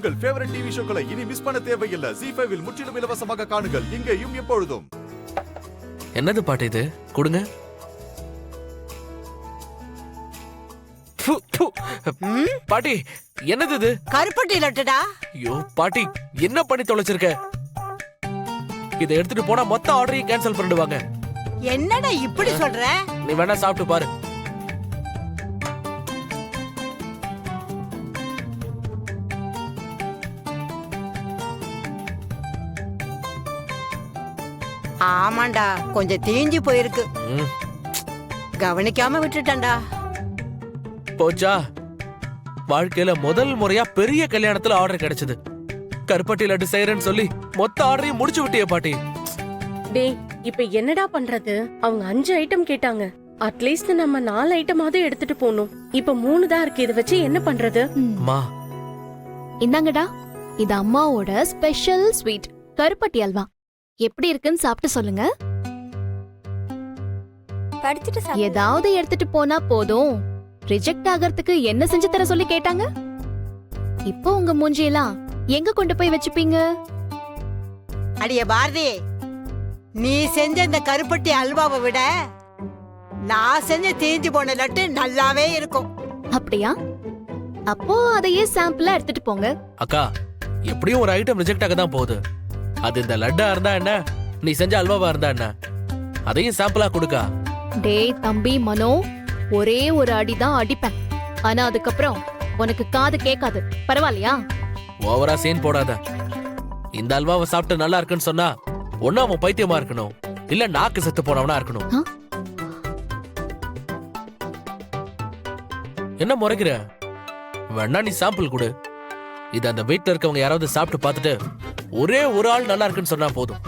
உங்கள் favourite TV ஷோக்களை இனி miss பண்ண தேவையில்லை. ZEE5 இல் முற்றிலும் இலவசமாக காணுங்கள், இங்கேயும் எப்பொழுதும். என்னது பாட்டு இது? கொடுங்க. பாட்டி, என்னது இது? கருப்பட்டி லட்டுடா. ஐயோ பாட்டி, என்ன பண்ணி தொலைச்சிருக்க? இதை எடுத்துட்டு போனா மொத்த ஆர்டரையும் கேன்சல் பண்ணிடுவாங்க. என்னடா இப்படி சொல்ற? நீ வேணா சாப்பிட்டு பாரு. ஆமாண்டா, கொஞ்சம் தீஞ்சு போயிருக்கு. கவனிக்காம விட்டுட்டேன்டா. போச்சா? வாழ்க்கையில முதல் முறையா பெரிய கல்யாணத்துல ஆர்டர் கிடைச்சது. கருப்பட்டி லட்டு செய்யறேன்னு சொல்லி மொத்த ஆர்டரையும் முடிச்சு விட்டிய பாட்டி. டேய், இப்ப என்னடா பண்றது? அவங்க 5 ஐட்டம் கேட்டாங்க. அட்லீஸ்ட் நம்ம 4 ஐட்டமாவது எடுத்துட்டு போகணும். இப்ப 3 தான் இருக்கு. இத வச்சு என்ன பண்றது? அம்மா, இந்தாங்கடா, இது அம்மாவோட ஸ்பெஷல் ஸ்வீட் கருப்பட்டி அல்வா. எப்படி இருக்குன்னு சாப்பிட்டு சொல்லுங்க. ஏதாவது எடுத்துட்டு போனா போதும், ரிஜெக்ட் ஆகிறதுக்கு என்ன செஞ்சு தர சொல்லி கேட்டாங்க. இப்போ உங்க மூஞ்சியெல்லாம் எங்க கொண்டு போய் வச்சுப்பீங்க? அடியே பாரதி, நீ செஞ்ச இந்த கருப்பட்டி அல்வாவை விட நான் செஞ்ச தீஞ்சு போன லட்டு நல்லாவே இருக்கும். அப்படியா? அப்போ அதையே சாம்பிளா எடுத்துட்டு போங்க. அக்கா, எப்படியும் ஒரு ஐட்டம் ரிஜெக்ட் ஆக தான் போகுது. அது இந்த லட்டா இருந்தா என்ன, நீ செஞ்ச அல்வாவா இருந்தா என்ன, அதையும் சாம்பிளா கொடுக்கா. டேய் தம்பி மனோ, ஒரே ஒரு அடிதான் அடிப்பேன். ஆனா அதுக்கப்புறம் உனக்கு காது கேட்காது. பரவாயில்லையா? ஓவரா சீன் போடாத. இந்த அல்வாவை சாப்பிட்டு நல்லா இருக்குன்னு சொன்னா ஒண்ணு அவன் பைத்தியமா இருக்கணும், இல்ல நாக்கு செத்து போனவனா இருக்கணும். என்ன முறைக்கிற? வேணா நீ சாம்பிள் கொடு. இது அந்த வீட்டுல இருக்கவங்க யாராவது சாப்பிட்டு பார்த்துட்டு ஒரே ஒரு ஆள் நல்லா இருக்குன்னு சொன்னா போதும்.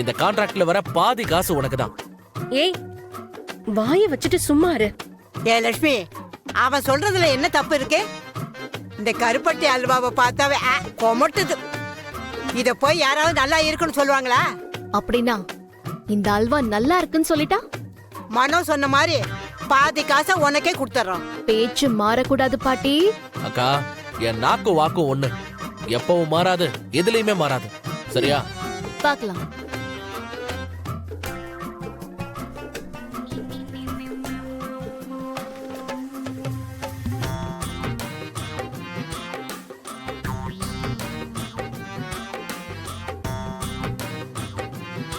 இந்த கான்ட்ராக்ட்ல வர பாதி காசு உனக்கு தான். ஏய், வாய வச்சுட்டு சும்மா இரு. ஏ லட்சுமி, அவன் சொல்றதுல என்ன தப்பு இருக்கு? இந்த கருப்பட்டி அல்வாவை பார்த்தாவே கொமட்டுது. இத போய் யாராவது நல்லா இருக்குன்னு சொல்லுவாங்களா? அப்படின்னா இந்த அல்வா நல்லா இருக்குன்னு சொல்லிட்டா மனோ சொன்ன மாதிரி பாதி காசை உனக்கே கொடுத்துறோம். பேச்சு மாறக்கூடாது பாட்டி. அக்கா, என் நாக்கு வாக்கு ஒண்ணு, எப்பவும் மாறாது, எதுலயுமே மாறாது. சரியா? பார்க்கலாம்.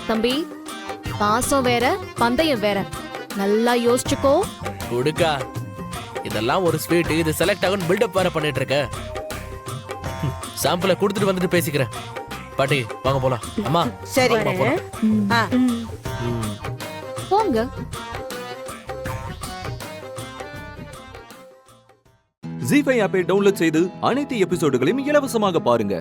தம்பி, பாசம் வேற பந்தயம் வேற, நல்லா யோசிச்சுக்கோ. கொடுக்கா, இதெல்லாம் ஒரு ஸ்வீட், இது செலக்ட் ஆகும் பில்டப் வேற பண்ணிட்டு இருக்க. சாம்பிளை கொடுத்துட்டு வந்துட்டு பேசிக்கிறேன். பாட்டி வாங்க போலாம். அம்மா சரி போங்க. ZEE5 ஆப்பை டவுன்லோட் செய்து அனைத்து எபிசோடுகளையும் இலவசமாக பாருங்க.